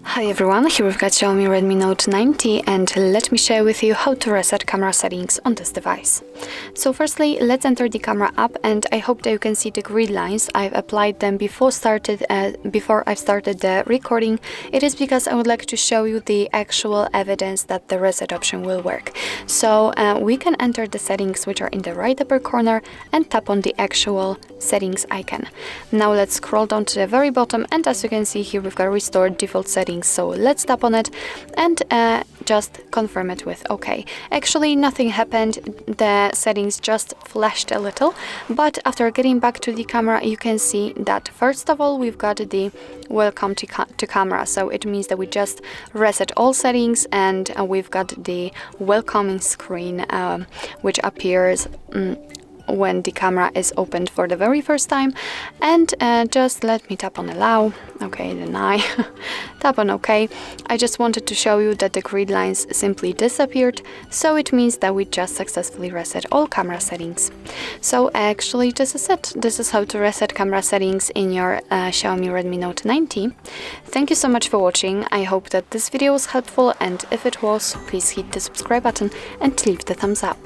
Hi everyone, here we've got Xiaomi Redmi Note 90 and let me share with you how to reset camera settings on this device. So firstly, let's enter the camera app, and I hope that you can see the grid lines. I've applied them before I've started the recording. It is because I would like to show you the actual evidence that the reset option will work. So we can enter the settings which are in the right upper corner and tap on the actual settings icon. Now let's scroll down to the very bottom, and as you can see here we've got restore default settings. So let's tap on it and just confirm it with OK. Actually nothing happened, the settings just flashed a little, but after getting back to the camera you can see that first of all we've got the welcome to camera, so it means that we just reset all settings, and we've got the welcoming screen which appears when the camera is opened for the very first time. And just let me tap on allow. Okay, then I tap on OK. I just wanted to show you that the grid lines simply disappeared, so it means that we just successfully reset all camera settings. So actually this is it. This is how to reset camera settings in your Xiaomi Redmi Note 90. Thank you so much for watching. I hope that this video was helpful, and if it was, please hit the subscribe button and leave the thumbs up.